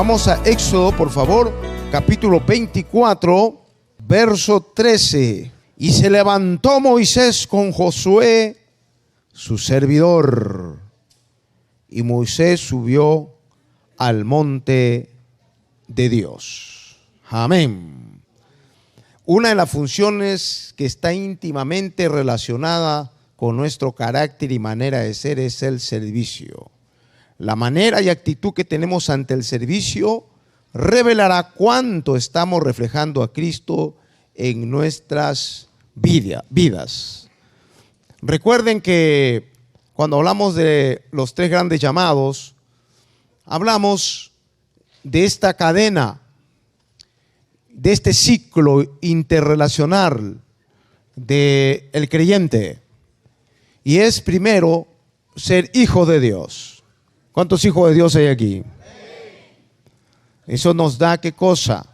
Vamos a Éxodo, por favor, capítulo 24, verso 13. Y se levantó Moisés con Josué, su servidor, y Moisés subió al monte de Dios. Amén. Una de las funciones que está íntimamente relacionada con nuestro carácter y manera de ser es el servicio. La manera y actitud que tenemos ante el servicio revelará cuánto estamos reflejando a Cristo en nuestras vidas. Recuerden que cuando hablamos de los tres grandes llamados, hablamos de esta cadena, de este ciclo interrelacional del creyente. Y es primero ser hijo de Dios. ¿Cuántos hijos de Dios hay aquí? Eso nos da ¿qué cosa?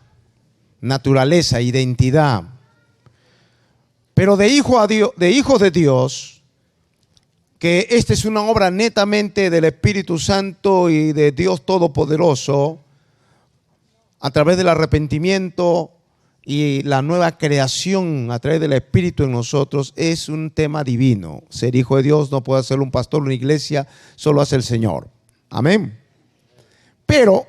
Naturaleza, identidad. Pero de hijo de Dios, que esta es una obra netamente del Espíritu Santo y de Dios Todopoderoso, a través del arrepentimiento y la nueva creación a través del Espíritu en nosotros, es un tema divino. Ser hijo de Dios no puede hacerlo un pastor, una iglesia, solo hace el Señor. Amén. Pero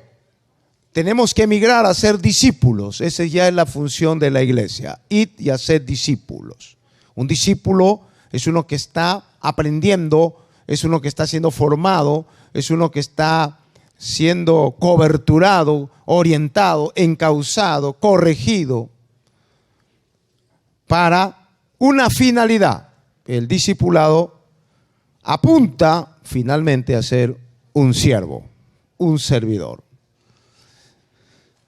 tenemos que emigrar a ser discípulos. Esa ya es la función de la iglesia. Ir y hacer discípulos. Un discípulo es uno que está aprendiendo, es uno que está siendo formado, es uno que está siendo coberturado, orientado, encauzado, corregido para una finalidad. El discipulado apunta finalmente a ser un siervo, un servidor.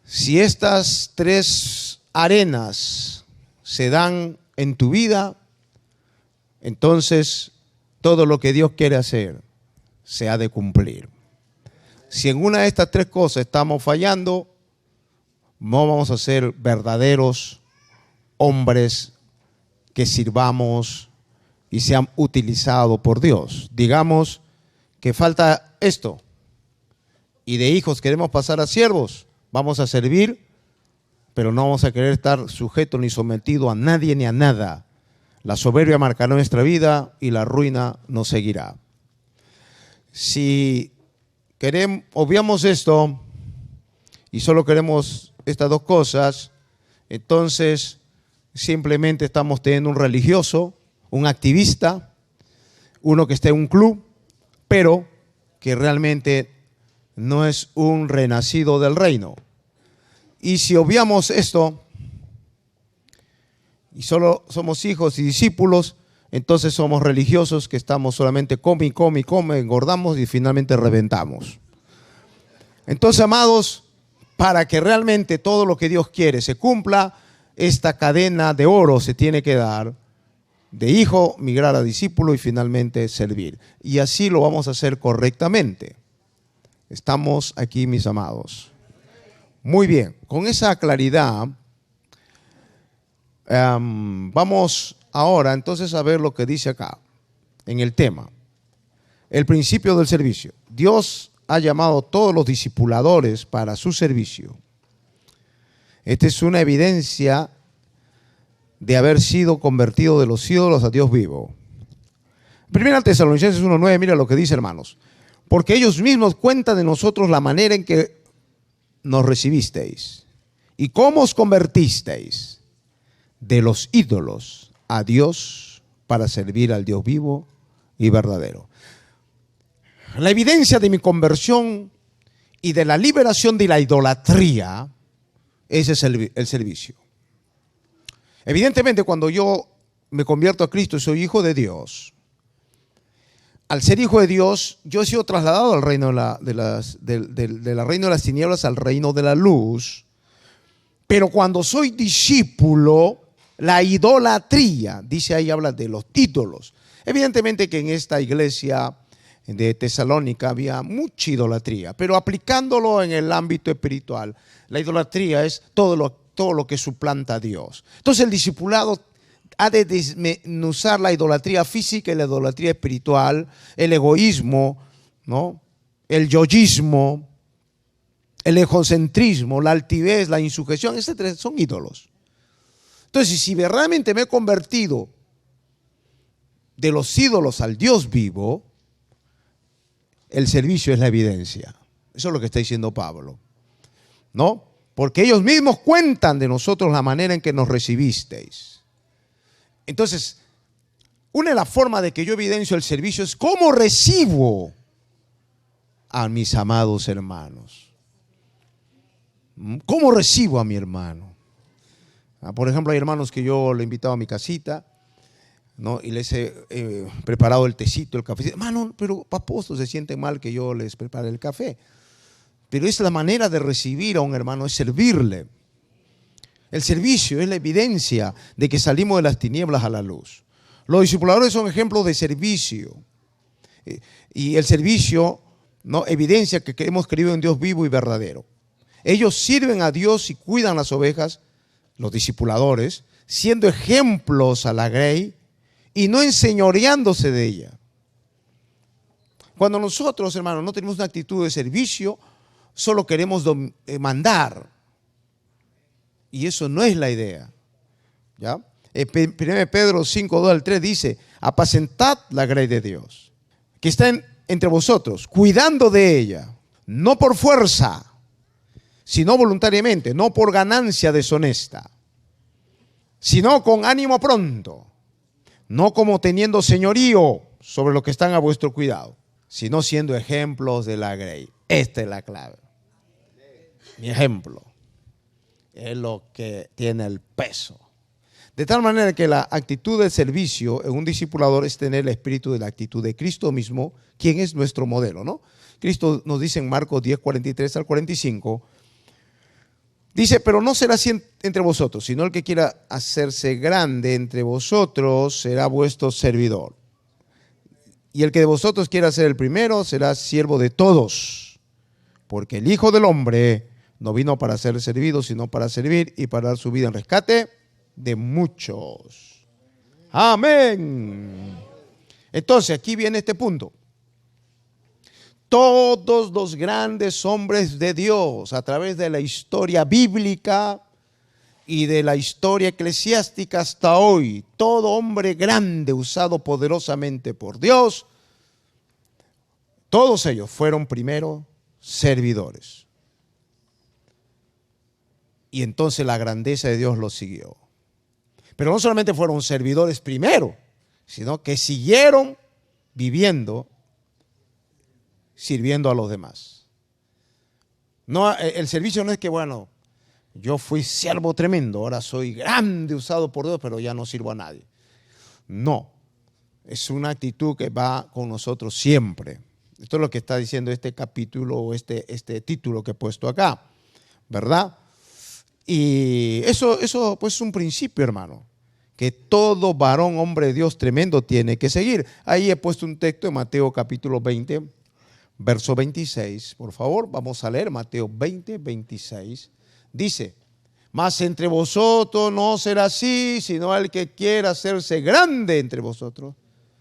Si estas tres arenas se dan en tu vida, entonces todo lo que Dios quiere hacer se ha de cumplir. Si en una de estas tres cosas estamos fallando, no vamos a ser verdaderos hombres que sirvamos y sean utilizados por Dios. Digamos que falta esto y de hijos queremos pasar a siervos. Vamos a servir, pero no vamos a querer estar sujetos ni sometidos a nadie ni a nada. La soberbia marcará nuestra vida y la ruina nos seguirá. Si obviamos esto y solo queremos estas dos cosas, entonces simplemente estamos teniendo un religioso, un activista, uno que está en un club, pero que realmente no es un renacido del reino. Y si obviamos esto y solo somos hijos y discípulos, entonces somos religiosos que estamos solamente come, engordamos y finalmente reventamos. Entonces, amados, para que realmente todo lo que Dios quiere se cumpla, esta cadena de oro se tiene que dar de hijo, migrar a discípulo y finalmente servir. Y así lo vamos a hacer correctamente. Estamos aquí, mis amados. Muy bien, con esa claridad, vamos ahora entonces a ver lo que dice acá en el tema. El principio del servicio. Dios ha llamado a todos los discipuladores para su servicio. Esta es una evidencia de haber sido convertido de los ídolos a Dios vivo. Primera Tesalonicenses 1:9, mira lo que dice, hermanos. Porque ellos mismos cuentan de nosotros la manera en que nos recibisteis y cómo os convertisteis de los ídolos a Dios para servir al Dios vivo y verdadero. La evidencia de mi conversión y de la liberación de la idolatría, ese es el servicio. Evidentemente, cuando yo me convierto a Cristo y soy hijo de Dios, al ser hijo de Dios, yo he sido trasladado al reino del reino de las tinieblas al reino de la luz. Pero cuando soy discípulo, la idolatría, dice ahí, habla de los ídolos. Evidentemente que en esta iglesia de Tesalónica había mucha idolatría, pero aplicándolo en el ámbito espiritual, la idolatría es todo lo que suplanta a Dios. Entonces el discipulado ha de desmenuzar la idolatría física y la idolatría espiritual, el egoísmo, ¿no? El yoísmo, el egocentrismo, la altivez, la insujeción, etcétera, son ídolos. Entonces, si verdaderamente me he convertido de los ídolos al Dios vivo, el servicio es la evidencia. Eso es lo que está diciendo Pablo, ¿no? Porque ellos mismos cuentan de nosotros la manera en que nos recibisteis. Entonces, una de las formas de que yo evidencio el servicio es cómo recibo a mis amados hermanos. ¿Cómo recibo a mi hermano? Por ejemplo, hay hermanos que yo le he invitado a mi casita, ¿no? Y les he preparado el tecito, el café. Hermano, pero apóstol, se sienten mal que yo les prepare el café. Pero es la manera de recibir a un hermano, es servirle. El servicio es la evidencia de que salimos de las tinieblas a la luz. Los discipuladores son ejemplos de servicio. Y el servicio, ¿no?, evidencia que hemos creído en Dios vivo y verdadero. Ellos sirven a Dios y cuidan las ovejas, los discipuladores, siendo ejemplos a la grey y no enseñoreándose de ella. Cuando nosotros, hermanos, no tenemos una actitud de servicio, solo queremos mandar. Y eso no es la idea. ¿Ya? 1 Pedro 5, 2 al 3 dice: apacentad la grey de Dios, que está entre vosotros, cuidando de ella, no por fuerza, sino voluntariamente, no por ganancia deshonesta, sino con ánimo pronto, no como teniendo señorío sobre los que están a vuestro cuidado, sino siendo ejemplos de la grey. Esta es la clave. Mi ejemplo es lo que tiene el peso. De tal manera que la actitud de servicio en un discipulador es tener el espíritu de la actitud de Cristo mismo, quien es nuestro modelo, ¿no? Cristo nos dice en Marcos 10, 43 al 45, dice: pero no será así entre vosotros, sino el que quiera hacerse grande entre vosotros será vuestro servidor. Y el que de vosotros quiera ser el primero será siervo de todos. Porque el Hijo del Hombre no vino para ser servido, sino para servir y para dar su vida en rescate de muchos. Amén. Entonces, aquí viene este punto. Todos los grandes hombres de Dios, a través de la historia bíblica y de la historia eclesiástica hasta hoy, todo hombre grande usado poderosamente por Dios, todos ellos fueron primero servidores. Y entonces la grandeza de Dios los siguió. Pero no solamente fueron servidores primero, sino que siguieron viviendo, sirviendo a los demás. No, el servicio no es que, bueno, yo fui siervo tremendo, ahora soy grande usado por Dios, pero ya no sirvo a nadie. No, es una actitud que va con nosotros siempre. Esto es lo que está diciendo este capítulo o este título que he puesto acá, ¿verdad? Y eso pues es un principio, hermano, que todo varón, hombre de Dios tremendo tiene que seguir. Ahí he puesto un texto en Mateo capítulo 20, verso 26. Por favor, vamos a leer Mateo 20, 26. Dice: mas entre vosotros no será así, sino el que quiera hacerse grande entre vosotros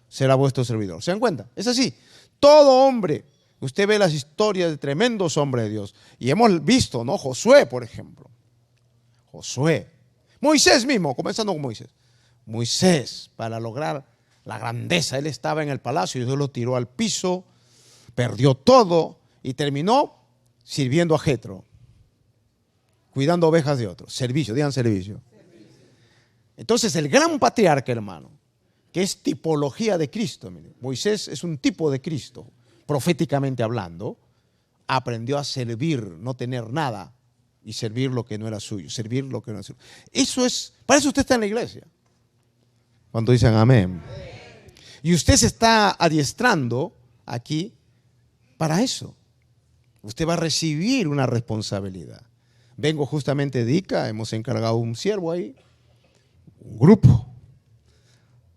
será vuestro servidor. ¿Se dan cuenta? Es así. Todo hombre, usted ve las historias de tremendos hombres de Dios. Y hemos visto, ¿no? Josué, por ejemplo. Josué. Moisés mismo, comenzando con Moisés. Moisés, para lograr la grandeza, él estaba en el palacio y Dios lo tiró al piso, perdió todo y terminó sirviendo a Jetro, cuidando ovejas de otros. Servicio, digan servicio. Entonces el gran patriarca, hermano, que es tipología de Cristo, mire, Moisés es un tipo de Cristo, proféticamente hablando, aprendió a servir, no tener nada y servir lo que no era suyo, servir lo que no era suyo. Eso es, para eso usted está en la iglesia. Cuando dicen amén. Y usted se está adiestrando aquí para eso. Usted va a recibir una responsabilidad. Vengo justamente de Ica, hemos encargado un siervo ahí, un grupo.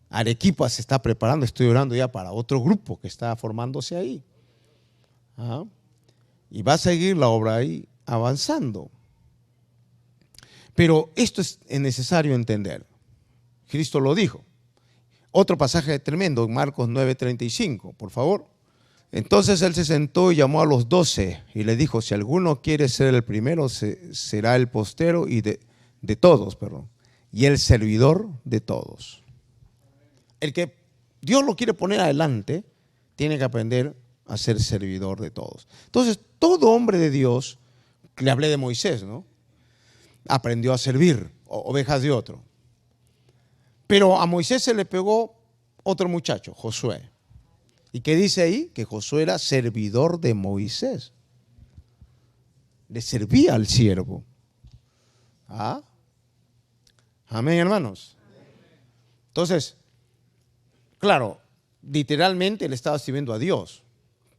Arequipa se está preparando, estoy orando ya para otro grupo que está formándose ahí. ¿Ah? Y va a seguir la obra ahí avanzando. Pero esto es necesario entender. Cristo lo dijo. Otro pasaje tremendo en Marcos 9:35, por favor. Entonces él se sentó y llamó a los 12 y le dijo, si alguno quiere ser el primero, será el postero y de todos, perdón, y el servidor de todos. El que Dios lo quiere poner adelante, tiene que aprender a ser servidor de todos. Entonces, todo hombre de Dios, le hablé de Moisés, ¿no? Aprendió a servir ovejas de otro. Pero a Moisés se le pegó otro muchacho, Josué. ¿Y qué dice ahí? Que Josué era servidor de Moisés. Le servía al siervo. ¿Ah? Amén, hermanos. Entonces, claro, literalmente le estaba sirviendo a Dios.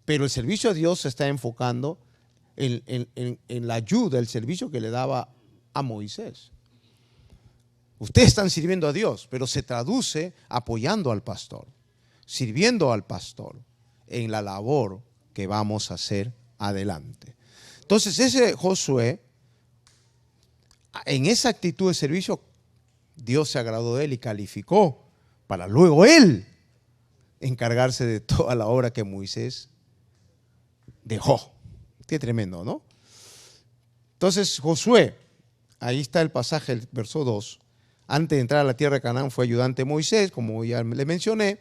Pero el servicio a Dios se está enfocando en la ayuda, el servicio que le daba a Moisés. Ustedes están sirviendo a Dios, pero se traduce apoyando al pastor, sirviendo al pastor en la labor que vamos a hacer adelante. Entonces ese Josué, en esa actitud de servicio, Dios se agradó de él y calificó para luego él encargarse de toda la obra que Moisés dejó. Qué tremendo, ¿no? Entonces Josué, ahí está el pasaje, el verso 2, antes de entrar a la tierra de Canaán fue ayudante de Moisés, como ya le mencioné,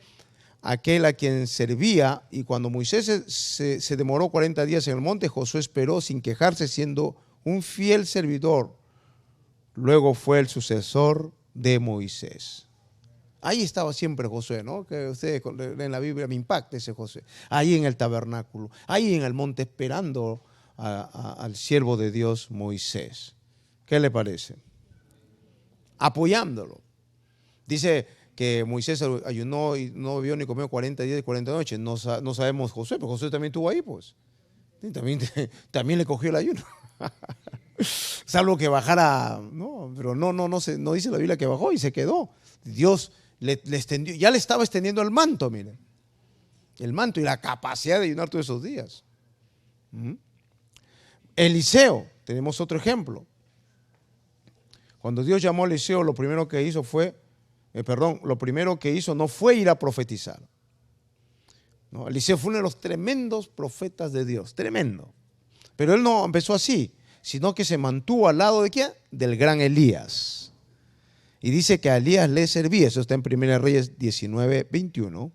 aquel a quien servía, y cuando Moisés se demoró 40 días en el monte, Josué esperó sin quejarse, siendo un fiel servidor. Luego fue el sucesor de Moisés. Ahí estaba siempre Josué, ¿no? Que ustedes en la Biblia me impacta ese Josué. Ahí en el tabernáculo, ahí en el monte esperando al siervo de Dios Moisés. ¿Qué le parece? Apoyándolo. Dice que Moisés ayunó y no bebió ni comió 40 días y 40 noches. No sabemos Josué, pero Josué también estuvo ahí, pues. También le cogió el ayuno. Salvo que bajara, no, pero no dice la Biblia que bajó y se quedó. Dios le extendió, ya le estaba extendiendo el manto, mire. El manto y la capacidad de ayunar todos esos días. Eliseo, tenemos otro ejemplo. Cuando Dios llamó a Eliseo, lo primero que hizo no fue ir a profetizar. No, Eliseo fue uno de los tremendos profetas de Dios, tremendo. Pero él no empezó así, sino que se mantuvo al lado de ¿quién? Del gran Elías. Y dice que a Elías le servía, eso está en 1 Reyes 19, 21,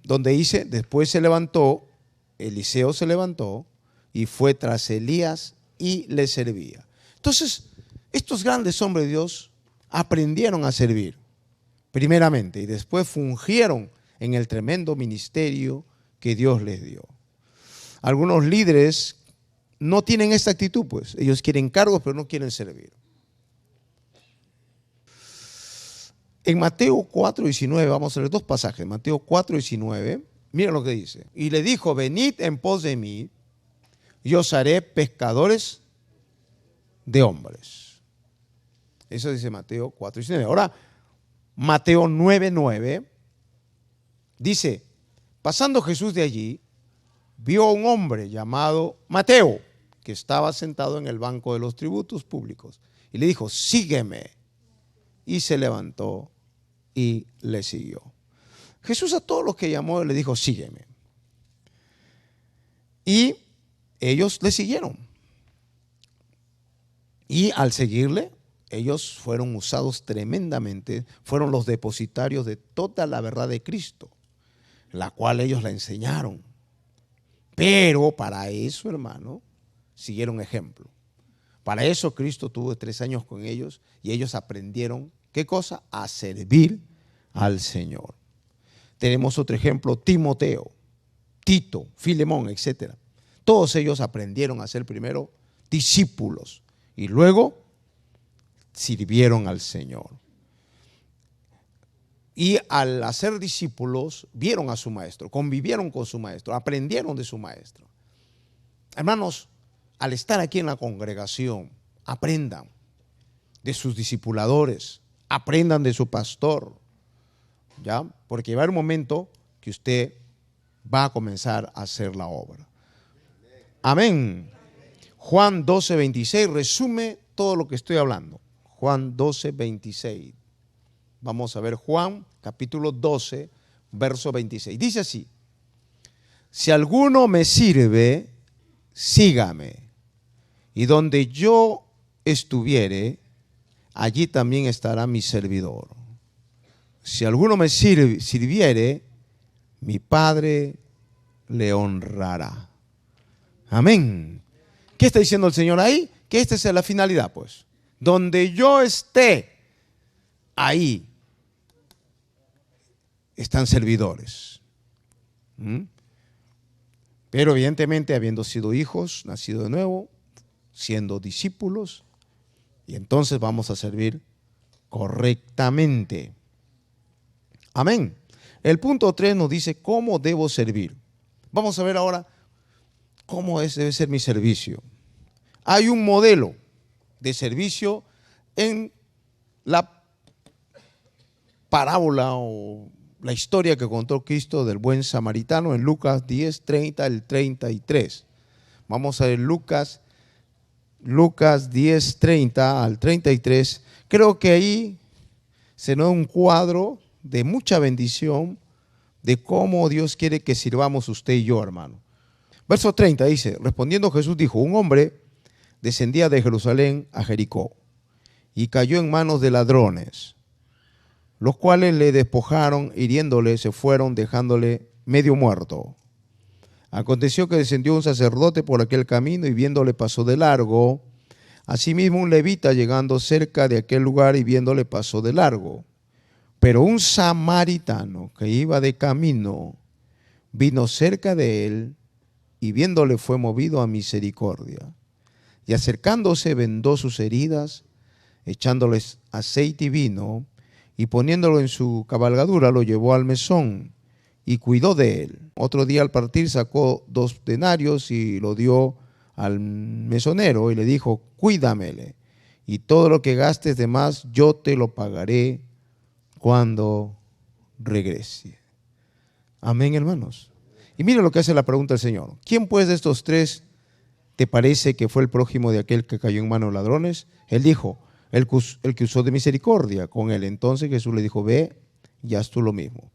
donde dice, después Eliseo se levantó y fue tras Elías y le servía. Entonces, estos grandes hombres de Dios aprendieron a servir, primeramente, y después fungieron en el tremendo ministerio que Dios les dio. Algunos líderes no tienen esta actitud, pues. Ellos quieren cargos, pero no quieren servir. En Mateo 4:19, vamos a leer dos pasajes. Mateo 4:19, miren lo que dice. Y le dijo, venid en pos de mí, y os haré pescadores de hombres. Eso dice Mateo 4:19. Ahora, Mateo 9:9 dice, pasando Jesús de allí, vio a un hombre llamado Mateo, que estaba sentado en el banco de los tributos públicos, y le dijo, sígueme. Y se levantó y le siguió. Jesús a todos los que llamó le dijo, sígueme. Y ellos le siguieron. Y al seguirle, ellos fueron usados tremendamente, fueron los depositarios de toda la verdad de Cristo, la cual ellos la enseñaron. Pero para eso, hermano, siguieron ejemplo. Para eso Cristo tuvo 3 años con ellos y ellos aprendieron, ¿qué cosa? A servir al Señor. Tenemos otro ejemplo, Timoteo, Tito, Filemón, etc. Todos ellos aprendieron a ser primero discípulos y luego sirvieron al Señor. Y al hacer discípulos, vieron a su maestro, convivieron con su maestro, aprendieron de su maestro. Hermanos, al estar aquí en la congregación, aprendan de sus discipuladores, aprendan de su pastor, ¿ya? Porque va a haber un momento que usted va a comenzar a hacer la obra. Amén. Juan 12:26 resume todo lo que estoy hablando. Juan 12:26. Vamos a ver Juan capítulo 12, verso 26. Dice así, si alguno me sirve, sígame. Y donde yo estuviere, allí también estará mi servidor. Si alguno me sirviere, mi Padre le honrará. Amén. ¿Qué está diciendo el Señor ahí? Que esta es la finalidad, pues. Donde yo esté, ahí están servidores. Pero evidentemente, habiendo sido hijos, nacido de nuevo, siendo discípulos, y entonces vamos a servir correctamente. Amén. El punto 3 nos dice cómo debo servir. Vamos a ver ahora cómo debe ser mi servicio. Hay un modelo de servicio en la parábola o la historia que contó Cristo del buen samaritano en Lucas 10, 30 al 33. Vamos a ver Lucas 10, 30 al 33. Creo que ahí se nos da un cuadro de mucha bendición de cómo Dios quiere que sirvamos usted y yo, hermano. Verso 30 dice, respondiendo Jesús dijo, un hombre descendía de Jerusalén a Jericó y cayó en manos de ladrones, los cuales le despojaron, hiriéndole, se fueron, dejándole medio muerto. Aconteció que descendió un sacerdote por aquel camino y viéndole pasó de largo. Asimismo un levita llegando cerca de aquel lugar y viéndole pasó de largo. Pero un samaritano que iba de camino vino cerca de él y viéndole fue movido a misericordia. Y acercándose vendó sus heridas, echándoles aceite y vino, y poniéndolo en su cabalgadura lo llevó al mesón y cuidó de él. Otro día al partir sacó 2 denarios y lo dio al mesonero y le dijo, cuídamele, y todo lo que gastes de más yo te lo pagaré cuando regrese. Amén, hermanos. Y mira lo que hace la pregunta del Señor. ¿Quién pues de estos 3 te parece que fue el prójimo de aquel que cayó en manos de ladrones? Él dijo, el que usó de misericordia con él. Entonces Jesús le dijo, ve y haz tú lo mismo.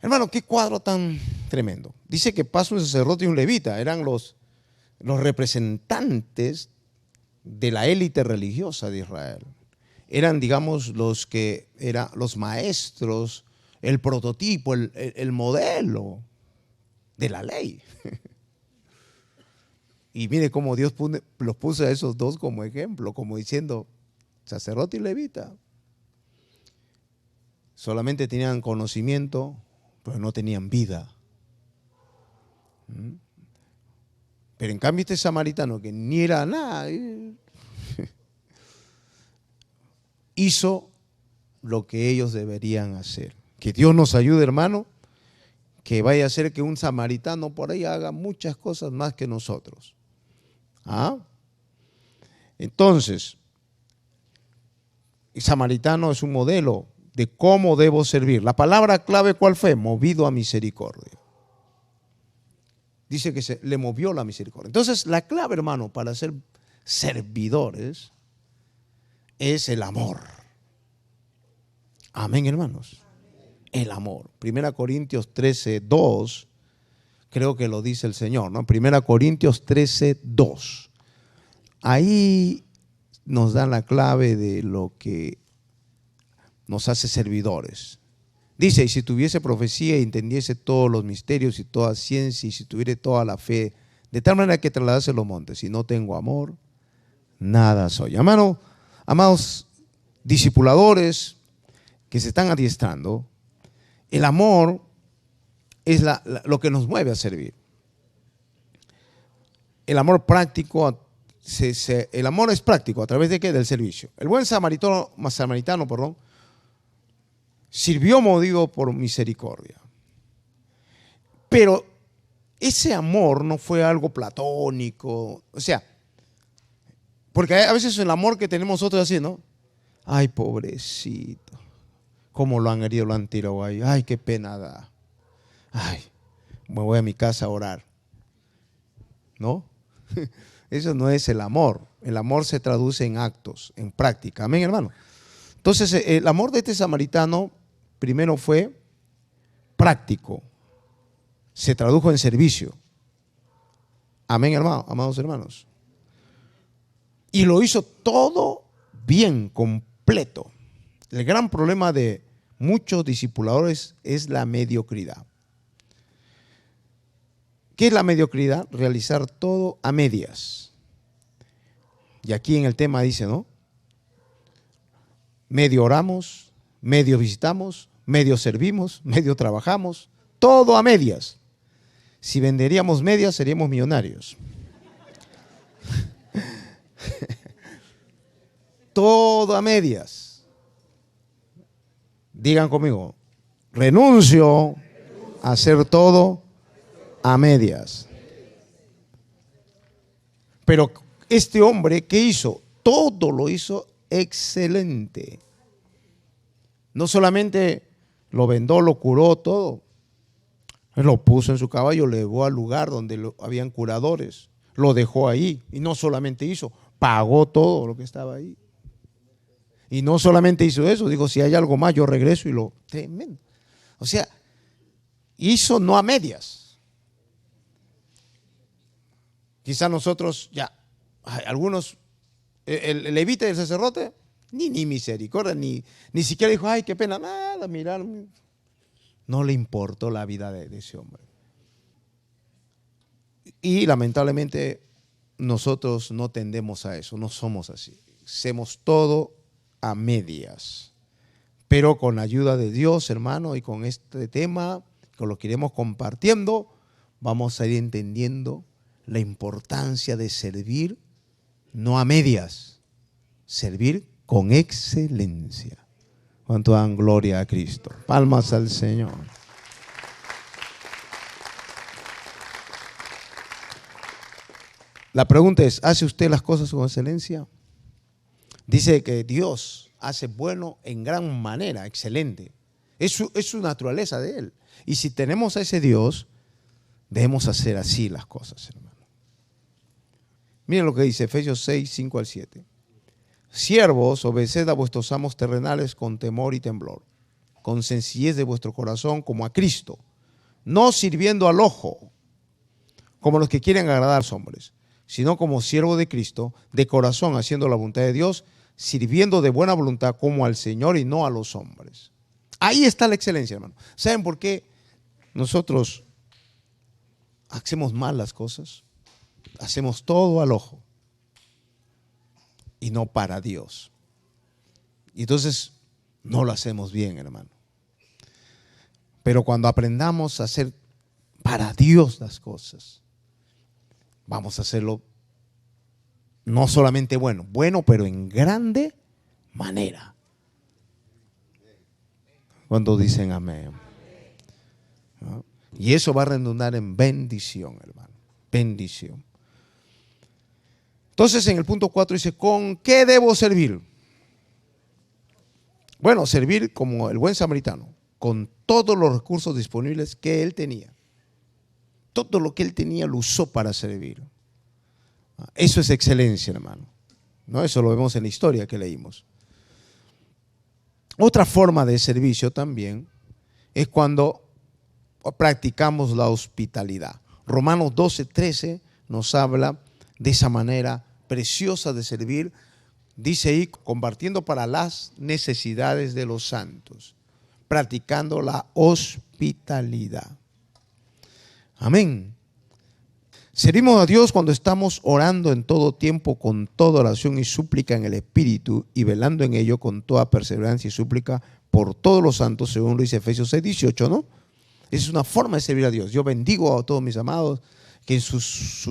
Hermano, qué cuadro tan tremendo. Dice que pasa un sacerdote y un levita. Eran los representantes de la élite religiosa de Israel. Eran, digamos, los que eran los maestros, el prototipo, el modelo de la ley. Y mire cómo Dios los puso a esos 2 como ejemplo, como diciendo, sacerdote y levita. Solamente tenían conocimiento, pero no tenían vida. Pero en cambio este samaritano, que ni era nada, hizo lo que ellos deberían hacer. Que Dios nos ayude, hermano, que vaya a ser que un samaritano por ahí haga muchas cosas más que nosotros. Entonces, el samaritano es un modelo de cómo debo servir. La palabra clave, ¿cuál fue? Movido a misericordia. Dice que se le movió la misericordia. Entonces, la clave, hermano, para ser servidores es el amor. Amén, hermanos. El amor. 1 Corintios 13, 2, creo que lo dice el Señor, ¿no? 1 Corintios 13, 2. Ahí nos da la clave de lo que nos hace servidores. Dice, y si tuviese profecía y entendiese todos los misterios y toda ciencia, y si tuviera toda la fe, de tal manera que trasladase los montes, si no tengo amor, nada soy. Amados discipuladores que se están adiestrando, el amor es lo que nos mueve a servir. El amor práctico, el amor es práctico, ¿a través de qué? Del servicio. El buen samaritano, sirvió movido por misericordia. Pero ese amor no fue algo platónico, o sea, porque a veces el amor que tenemos nosotros así, ¿no? Ay, pobrecito, cómo lo han herido, lo han tirado ahí, ay, qué pena da. Ay, me voy a mi casa a orar. ¿No? Eso no es el amor. El amor se traduce en actos, en práctica. Amén, hermano. Entonces, el amor de este samaritano primero fue práctico. se tradujo en servicio. Amén, hermano, amados hermanos. Y lo hizo todo bien, completo. El gran problema de muchos discipuladores es la mediocridad. ¿Qué es la mediocridad? Realizar todo a medias. Y aquí en el tema dice, ¿no? Medio oramos, medio visitamos, medio servimos, medio trabajamos, todo a medias. Si venderíamos medias seríamos millonarios. Todo a medias. Digan conmigo, renuncio a hacer todo a medias. Pero este hombre, ¿qué hizo? Todo lo hizo excelente. No solamente lo vendó, lo curó, todo. Él lo puso en su caballo, lo llevó al lugar donde habían curadores, lo dejó ahí. Y no solamente hizo, pagó todo lo que estaba ahí. Y no solamente hizo eso, dijo, si hay algo más yo regreso y lo... Tremendo. O sea, hizo no a medias. Quizás nosotros ya, algunos, el levita y el sacerdote, ni misericordia, ni siquiera dijo, ay, qué pena, nada, mirar. No le importó la vida de ese hombre. Y lamentablemente nosotros no tendemos a eso, no somos así. Hacemos todo a medias. Pero con la ayuda de Dios, hermano, y con este tema, con lo que iremos compartiendo, vamos a ir entendiendo la importancia de servir no a medias, servir con excelencia. Cuánto dan gloria a Cristo. Palmas al Señor. La pregunta es, ¿hace usted las cosas con excelencia? Dice que Dios hace bueno en gran manera, excelente. Es su naturaleza de Él. Y si tenemos a ese Dios, debemos hacer así las cosas, hermano. Miren lo que dice Efesios 6, 5 al 7. Siervos, obedeced a vuestros amos terrenales con temor y temblor, con sencillez de vuestro corazón como a Cristo, no sirviendo al ojo, como los que quieren agradar a los hombres, sino como siervo de Cristo, de corazón haciendo la voluntad de Dios, sirviendo de buena voluntad como al Señor y no a los hombres. Ahí está la excelencia, hermano. ¿Saben por qué nosotros hacemos mal las cosas? Hacemos todo al ojo y no para Dios. Y entonces no lo hacemos bien, hermano. Pero cuando aprendamos a hacer para Dios las cosas, vamos a hacerlo no solamente bueno, pero en grande manera. Cuando dicen amén. ¿No? Y eso va a redundar en bendición, hermano. Bendición. Entonces en el punto 4 dice, ¿con qué debo servir? Bueno, servir como el buen samaritano, con todos los recursos disponibles que él tenía. Todo lo que él tenía lo usó para servir. Eso es excelencia, hermano. ¿No? Eso lo vemos en la historia que leímos. Otra forma de servicio también es cuando practicamos la hospitalidad. Romanos 12, 13 nos habla de esa manera preciosa de servir. Dice ahí, compartiendo para las necesidades de los santos, practicando la hospitalidad. Amén. Servimos a Dios cuando estamos orando en todo tiempo con toda oración y súplica en el Espíritu y velando en ello con toda perseverancia y súplica por todos los santos, según lo dice Efesios 6, 18, ¿no? Esa es una forma de servir a Dios. Yo bendigo a todos mis amados que en su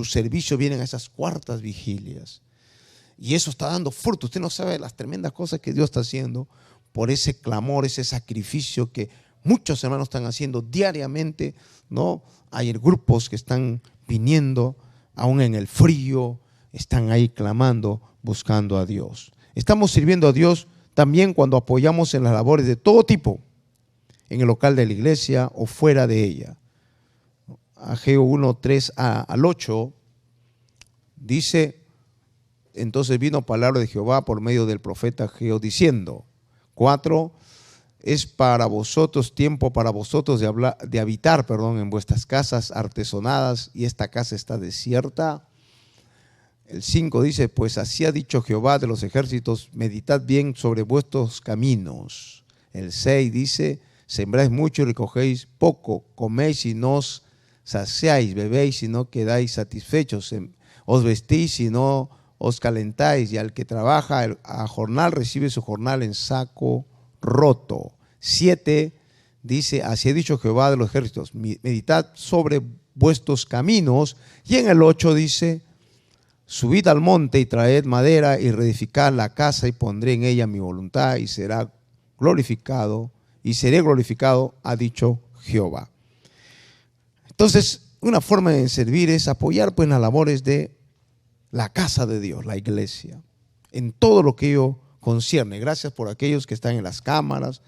servicio vienen a esas cuartas vigilias. Y eso está dando fruto. Usted no sabe las tremendas cosas que Dios está haciendo por ese clamor, ese sacrificio que muchos hermanos están haciendo diariamente, ¿no? Hay grupos que están viniendo, aún en el frío, están ahí clamando, buscando a Dios. Estamos sirviendo a Dios también cuando apoyamos en las labores de todo tipo, en el local de la iglesia o fuera de ella. Ageo 1, 3 al 8 dice, entonces vino palabra de Jehová por medio del profeta Ageo diciendo, 4, es para vosotros tiempo para vosotros de habitar, en vuestras casas artesonadas, y esta casa está desierta. El 5 dice, pues así ha dicho Jehová de los ejércitos, meditad bien sobre vuestros caminos. El 6 dice, sembráis mucho y recogéis poco, coméis y no os saciáis, bebéis y no quedáis satisfechos, os vestís y no os calentáis, y al que trabaja a jornal recibe su jornal en saco roto. 7 dice, así ha dicho Jehová de los ejércitos, meditad sobre vuestros caminos. Y en el 8 dice, subid al monte y traed madera y reedificad la casa y pondré en ella mi voluntad y seré glorificado, ha dicho Jehová. Entonces, una forma de servir es apoyar las labores de la casa de Dios, la iglesia, en todo lo que ello concierne. Gracias por aquellos que están en las cámaras.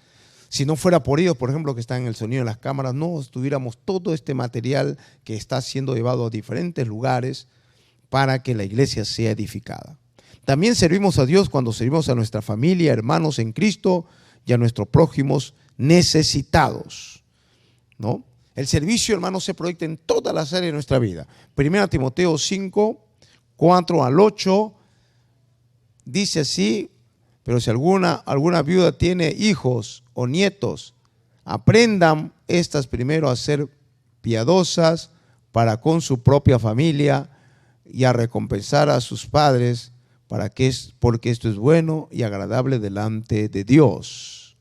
Si no fuera por ellos, por ejemplo, que están en el sonido de las cámaras, no tuviéramos todo este material que está siendo llevado a diferentes lugares para que la iglesia sea edificada. También servimos a Dios cuando servimos a nuestra familia, hermanos en Cristo y a nuestros prójimos necesitados, ¿no? El servicio, hermanos, se proyecta en todas las áreas de nuestra vida. 1 Timoteo 5, 4 al 8, dice así, pero si alguna viuda tiene hijos o nietos, aprendan estas primero a ser piadosas para con su propia familia y a recompensar a sus padres, porque esto es bueno y agradable delante de Dios.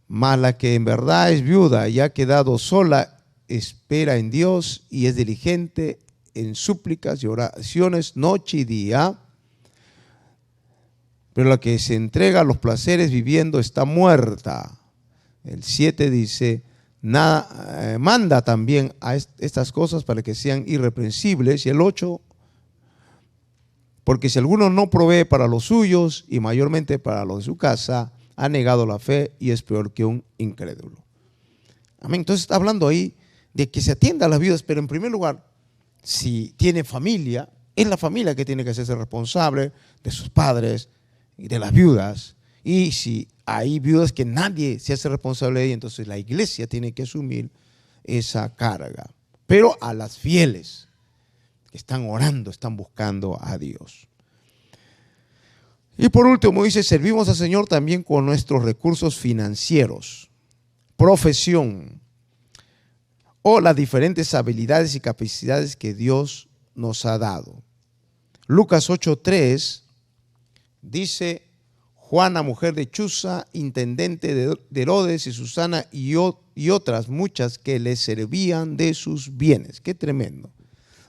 Mas la que en verdad es viuda y ha quedado sola, espera en Dios y es diligente en súplicas y oraciones noche y día. Pero la que se entrega a los placeres viviendo está muerta. El 7 dice, manda también a estas cosas para que sean irreprensibles. Y el 8, porque si alguno no provee para los suyos y mayormente para los de su casa, ha negado la fe y es peor que un incrédulo. Amén. Entonces está hablando ahí de que se atienda a las viudas, pero en primer lugar, si tiene familia, es la familia que tiene que hacerse responsable de sus padres y de las viudas. Y si hay viudas que nadie se hace responsable de ellas, entonces la iglesia tiene que asumir esa carga. Pero a las fieles que están orando, están buscando a Dios. Y por último dice, servimos al Señor también con nuestros recursos financieros, profesión o las diferentes habilidades y capacidades que Dios nos ha dado. Lucas 8:3 dice, Juana, mujer de Chuza, intendente de Herodes, y Susana y otras muchas que le servían de sus bienes. Qué tremendo.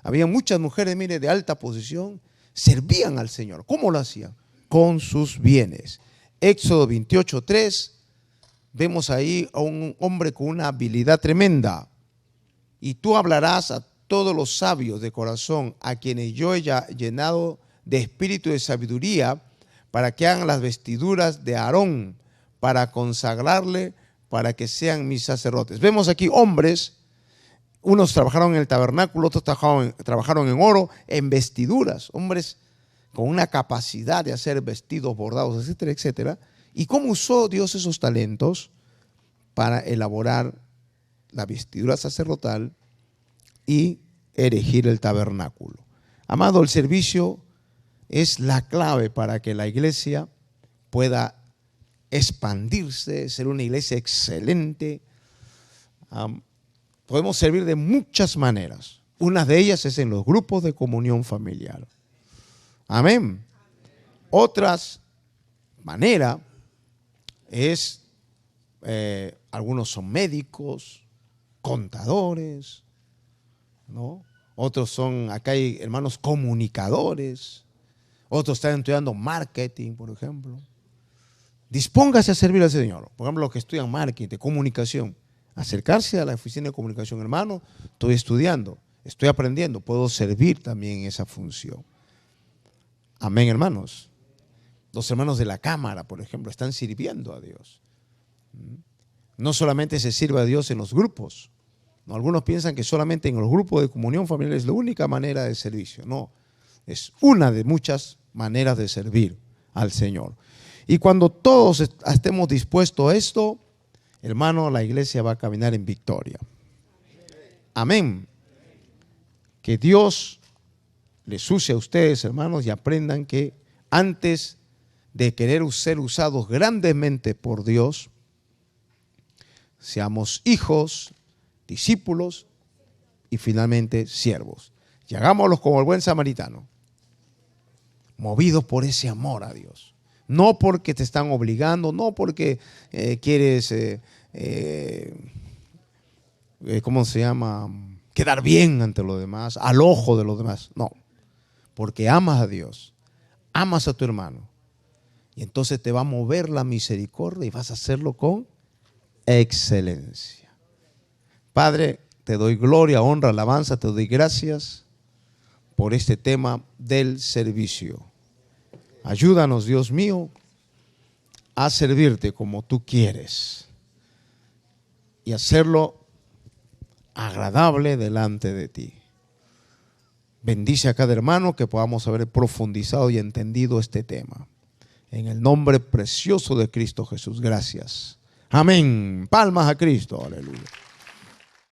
Había muchas mujeres, mire, de alta posición, servían al Señor. ¿Cómo lo hacían? Con sus bienes. Éxodo 28:3, vemos ahí a un hombre con una habilidad tremenda. Y tú hablarás a todos los sabios de corazón, a quienes yo he llenado de espíritu de sabiduría, para que hagan las vestiduras de Aarón, para consagrarle, para que sean mis sacerdotes. Vemos aquí hombres, unos trabajaron en el tabernáculo, otros trabajaron en oro, en vestiduras, hombres con una capacidad de hacer vestidos bordados, etcétera, etcétera. ¿Y cómo usó Dios esos talentos para elaborar la vestidura sacerdotal y erigir el tabernáculo? Amado, el servicio es la clave para que la iglesia pueda expandirse, ser una iglesia excelente. Podemos servir de muchas maneras. Una de ellas es en los grupos de comunión familiar. Amén. Otras manera es, algunos son médicos, contadores, ¿no? Otros son, acá hay hermanos comunicadores, otros están estudiando marketing, por ejemplo. Dispóngase a servir al Señor. Por ejemplo, los que estudian marketing, comunicación, acercarse a la oficina de comunicación. Hermano, estoy estudiando, estoy aprendiendo, puedo servir también en esa función. Amén, hermanos. Los hermanos de la cámara, por ejemplo, están sirviendo a Dios. No solamente se sirve a Dios en los grupos. No, algunos piensan que solamente en los grupos de comunión familiar es la única manera de servicio. No, es una de muchas maneras de servir al Señor. Y cuando todos estemos dispuestos a esto, hermano, la iglesia va a caminar en victoria. Amén. Que Dios les use a ustedes, hermanos, y aprendan que antes de querer ser usados grandemente por Dios, seamos hijos, discípulos y finalmente siervos. Y hagámoslos como el buen samaritano, movidos por ese amor a Dios. No porque te están obligando, no porque quieres, ¿cómo se llama? Quedar bien ante los demás, al ojo de los demás. No, porque amas a Dios, amas a tu hermano. Y entonces te va a mover la misericordia y vas a hacerlo con excelencia. Padre, te doy gloria, honra, alabanza, te doy gracias por este tema del servicio. Ayúdanos, Dios mío, a servirte como tú quieres y hacerlo agradable delante de ti. Bendice a cada hermano, que podamos haber profundizado y entendido este tema. En el nombre precioso de Cristo Jesús, gracias. Amén. Palmas a Cristo. Aleluya.